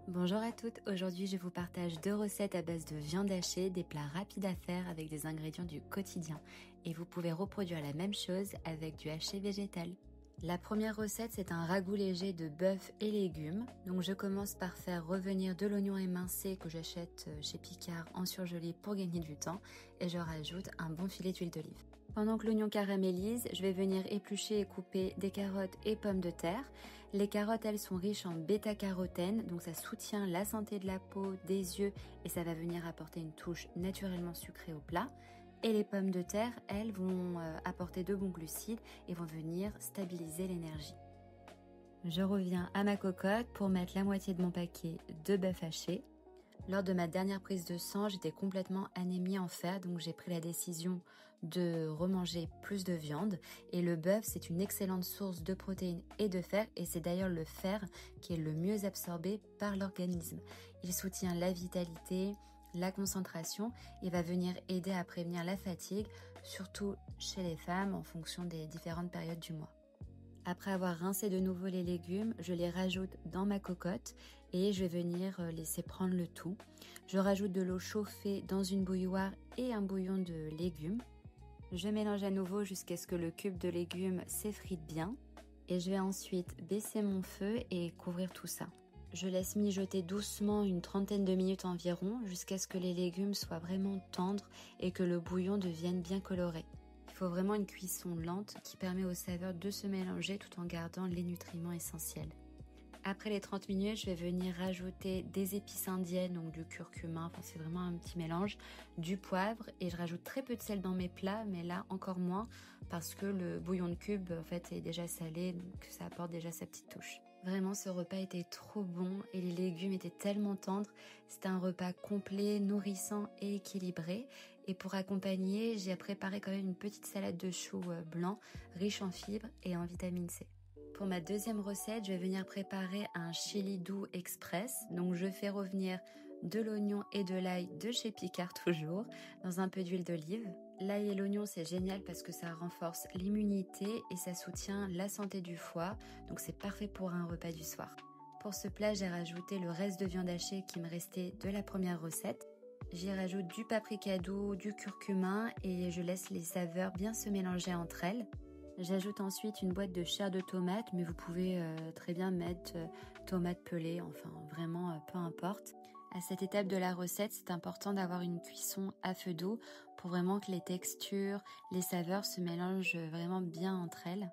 Bonjour à toutes, aujourd'hui je vous partage 2 recettes à base de viande hachée, des plats rapides à faire avec des ingrédients du quotidien. Et vous pouvez reproduire la même chose avec du haché végétal. La première recette, c'est un ragoût léger de bœuf et légumes. Donc je commence par faire revenir de l'oignon émincé que j'achète chez Picard en surgelé pour gagner du temps et je rajoute un bon filet d'huile d'olive. Pendant que l'oignon caramélise, je vais venir éplucher et couper des carottes et pommes de terre. Les carottes, elles sont riches en bêta-carotène, donc ça soutient la santé de la peau, des yeux et ça va venir apporter une touche naturellement sucrée au plat. Et les pommes de terre, elles vont apporter de bons glucides et vont venir stabiliser l'énergie. Je reviens à ma cocotte pour mettre la moitié de mon paquet de bœuf haché. Lors de ma dernière prise de sang, j'étais complètement anémie en fer, donc j'ai pris la décision de remanger plus de viande. Et le bœuf, c'est une excellente source de protéines et de fer, et c'est d'ailleurs le fer qui est le mieux absorbé par l'organisme. Il soutient la vitalité, la concentration et va venir aider à prévenir la fatigue, surtout chez les femmes en fonction des différentes périodes du mois. Après avoir rincé de nouveau les légumes, je les rajoute dans ma cocotte et je vais venir laisser prendre le tout. Je rajoute de l'eau chauffée dans une bouilloire et un bouillon de légumes. Je mélange à nouveau jusqu'à ce que le cube de légumes s'effrite bien et je vais ensuite baisser mon feu et couvrir tout ça. Je laisse mijoter doucement une trentaine de minutes environ jusqu'à ce que les légumes soient vraiment tendres et que le bouillon devienne bien coloré. Il faut vraiment une cuisson lente qui permet aux saveurs de se mélanger tout en gardant les nutriments essentiels. Après les 30 minutes, je vais venir rajouter des épices indiennes, donc du curcuma, enfin c'est vraiment un petit mélange, du poivre et je rajoute très peu de sel dans mes plats, mais là encore moins parce que le bouillon de cube en fait est déjà salé, donc ça apporte déjà sa petite touche. Vraiment, ce repas était trop bon et les légumes étaient tellement tendres. C'était un repas complet, nourrissant et équilibré. Et pour accompagner, j'ai préparé quand même une petite salade de choux blanc, riche en fibres et en vitamine C. Pour ma deuxième recette, je vais venir préparer un chili doux express. Donc je fais revenir de l'oignon et de l'ail de chez Picard toujours, dans un peu d'huile d'olive. L'ail et l'oignon, c'est génial parce que ça renforce l'immunité et ça soutient la santé du foie. Donc c'est parfait pour un repas du soir. Pour ce plat, j'ai rajouté le reste de viande hachée qui me restait de la première recette. J'y rajoute du paprika doux, du curcuma et je laisse les saveurs bien se mélanger entre elles. J'ajoute ensuite une boîte de chair de tomate, mais vous pouvez très bien mettre tomate pelée, enfin vraiment peu importe. À cette étape de la recette, c'est important d'avoir une cuisson à feu doux pour vraiment que les textures, les saveurs se mélangent vraiment bien entre elles.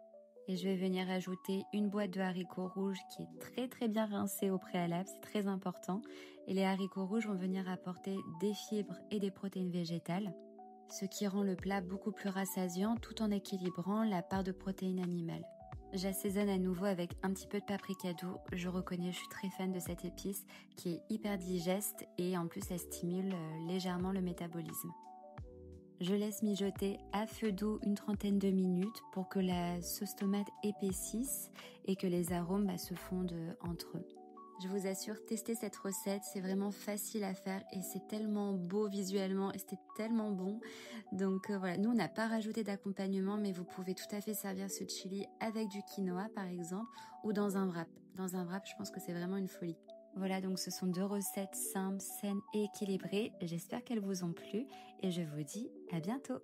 Et je vais venir ajouter une boîte de haricots rouges qui est très bien rincée au préalable, c'est très important. Et les haricots rouges vont venir apporter des fibres et des protéines végétales, ce qui rend le plat beaucoup plus rassasiant tout en équilibrant la part de protéines animales. J'assaisonne à nouveau avec un petit peu de paprika doux. Je reconnais, je suis très fan de cette épice qui est hyper digeste et en plus elle stimule légèrement le métabolisme. Je laisse mijoter à feu doux une trentaine de minutes pour que la sauce tomate épaississe et que les arômes se fondent entre eux. Je vous assure, testez cette recette, c'est vraiment facile à faire et c'est tellement beau visuellement et c'était tellement bon. Donc voilà, nous on n'a pas rajouté d'accompagnement mais vous pouvez tout à fait servir ce chili avec du quinoa par exemple ou dans un wrap. Dans un wrap, je pense que c'est vraiment une folie. Voilà, donc ce sont 2 recettes simples, saines et équilibrées. J'espère qu'elles vous ont plu et je vous dis à bientôt.